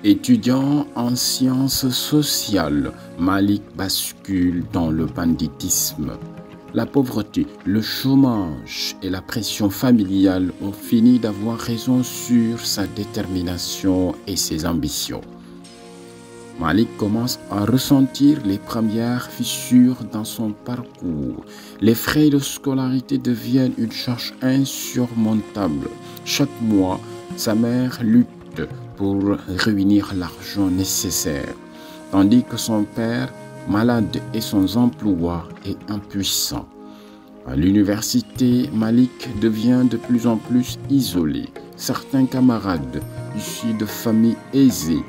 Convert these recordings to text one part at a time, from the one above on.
Étudiant en sciences sociales, Malik bascule dans le banditisme. La pauvreté, le chômage et la pression familiale ont fini d'avoir raison sur sa détermination et ses ambitions. Malik commence à ressentir les premières fissures dans son parcours. Les frais de scolarité deviennent une charge insurmontable. Chaque mois, sa mère lutte pour réunir l'argent nécessaire, tandis que son père, malade et sans emploi, est impuissant. À l'université, Malik devient de plus en plus isolé. Certains camarades, issus de familles aisées,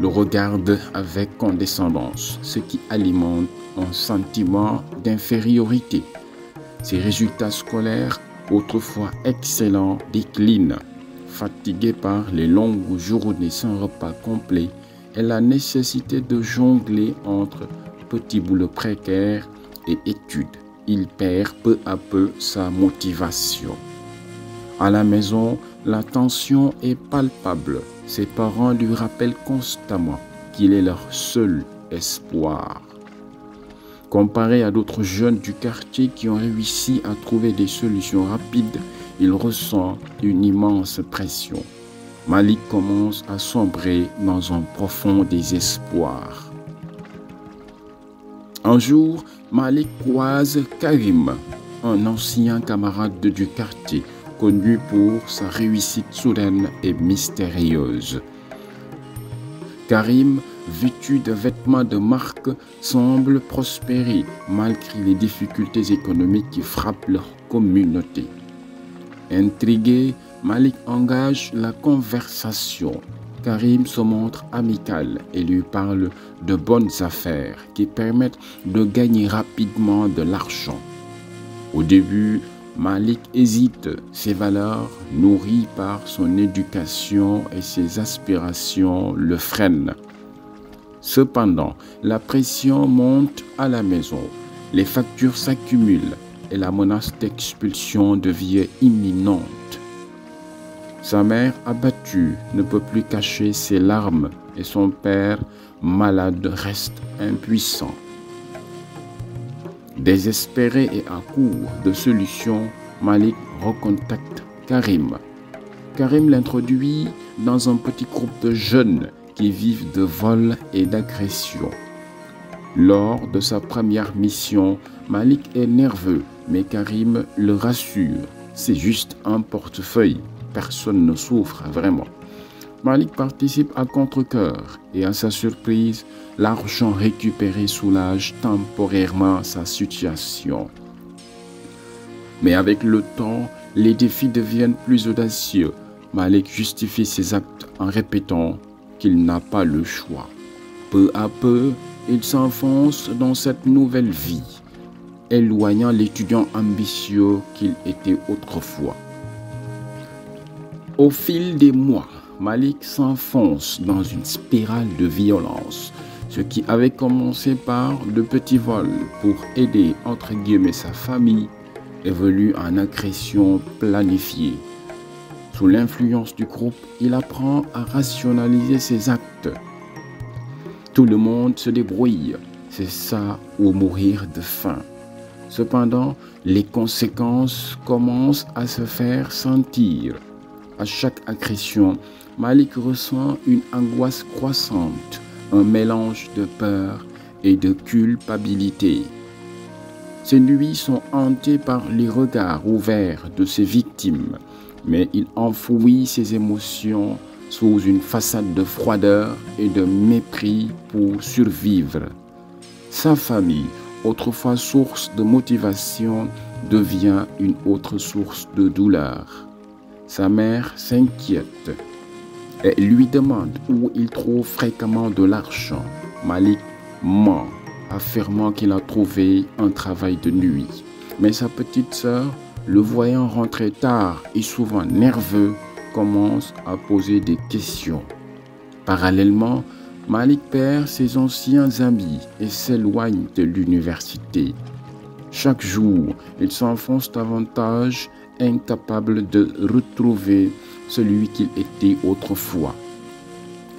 le regardent avec condescendance, ce qui alimente un sentiment d'infériorité. Ses résultats scolaires, autrefois excellents, déclinent. Fatigué par les longues journées sans repas complet et la nécessité de jongler entre petits boulots précaires et études, il perd peu à peu sa motivation. À la maison, la tension est palpable. Ses parents lui rappellent constamment qu'il est leur seul espoir. Comparé à d'autres jeunes du quartier qui ont réussi à trouver des solutions rapides, il ressent une immense pression. Malik commence à sombrer dans un profond désespoir. Un jour, Malik croise Karim, un ancien camarade du quartier, connu pour sa réussite soudaine et mystérieuse. Karim, vêtu de vêtements de marque, semble prospérer malgré les difficultés économiques qui frappent leur communauté. Intrigué, Malik engage la conversation. Karim se montre amical et lui parle de bonnes affaires qui permettent de gagner rapidement de l'argent. Au début, Malik hésite. Ses valeurs, nourries par son éducation et ses aspirations, le freinent. Cependant, la pression monte à la maison. Les factures s'accumulent et la menace d'expulsion devient imminente. Sa mère, abattue, ne peut plus cacher ses larmes et son père, malade, reste impuissant. Désespéré et à court de solutions, Malik recontacte Karim. Karim l'introduit dans un petit groupe de jeunes qui vivent de vol et d'agression. Lors de sa première mission, Malik est nerveux, mais Karim le rassure. C'est juste un portefeuille, personne ne souffre vraiment. Malik participe à contre-cœur et à sa surprise, l'argent récupéré soulage temporairement sa situation. Mais avec le temps, les défis deviennent plus audacieux. Malik justifie ses actes en répétant qu'il n'a pas le choix. Peu à peu, il s'enfonce dans cette nouvelle vie, éloignant l'étudiant ambitieux qu'il était autrefois. Au fil des mois, Malik s'enfonce dans une spirale de violence. Ce qui avait commencé par de petits vols pour aider entre guillemets sa famille évolue en agression planifiée. Sous l'influence du groupe, il apprend à rationaliser ses actes. Tout le monde se débrouille, c'est ça ou mourir de faim. Cependant, les conséquences commencent à se faire sentir. À chaque agression, Malik ressent une angoisse croissante, un mélange de peur et de culpabilité. Ses nuits sont hantées par les regards ouverts de ses victimes, mais il enfouit ses émotions sous une façade de froideur et de mépris pour survivre. Sa famille, autrefois source de motivation, devient une autre source de douleur. Sa mère s'inquiète et lui demande où il trouve fréquemment de l'argent. Malik ment, affirmant qu'il a trouvé un travail de nuit. Mais sa petite sœur, le voyant rentrer tard et souvent nerveux, commence à poser des questions. Parallèlement, Malik perd ses anciens amis et s'éloigne de l'université. Chaque jour, il s'enfonce davantage, incapable de retrouver celui qu'il était autrefois.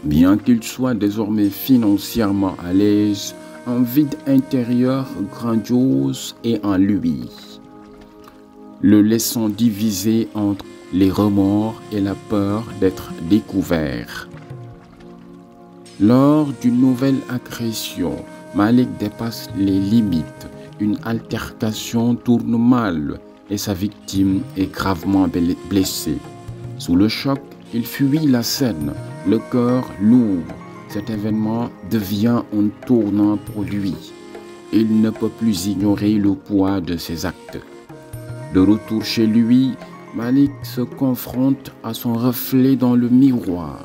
Bien qu'il soit désormais financièrement à l'aise, un vide intérieur grandiose est en lui, le laissant divisé entre les remords et la peur d'être découvert. Lors d'une nouvelle agression, Malik dépasse les limites. Une altercation tourne mal et sa victime est gravement blessée. Sous le choc, il fuit la scène, le cœur lourd. Cet événement devient un tournant pour lui. Il ne peut plus ignorer le poids de ses actes. De retour chez lui, Malik se confronte à son reflet dans le miroir.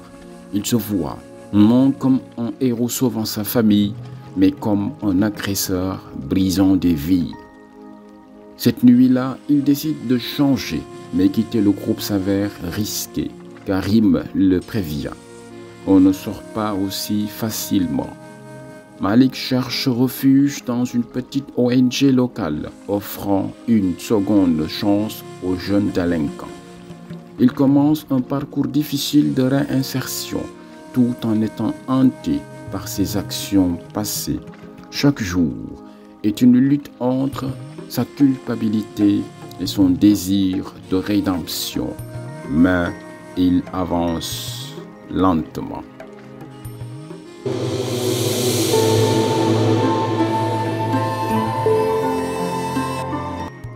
Il se voit non comme un héros sauvant sa famille, mais comme un agresseur brisant des vies. Cette nuit-là, il décide de changer, mais quitter le groupe s'avère risqué. Karim le prévient. On ne sort pas aussi facilement. Malik cherche refuge dans une petite ONG locale, offrant une seconde chance aux jeunes délinquants. Il commence un parcours difficile de réinsertion, tout en étant hanté par ses actions passées. Chaque jour est une lutte entre sa culpabilité et son désir de rédemption, mais il avance lentement.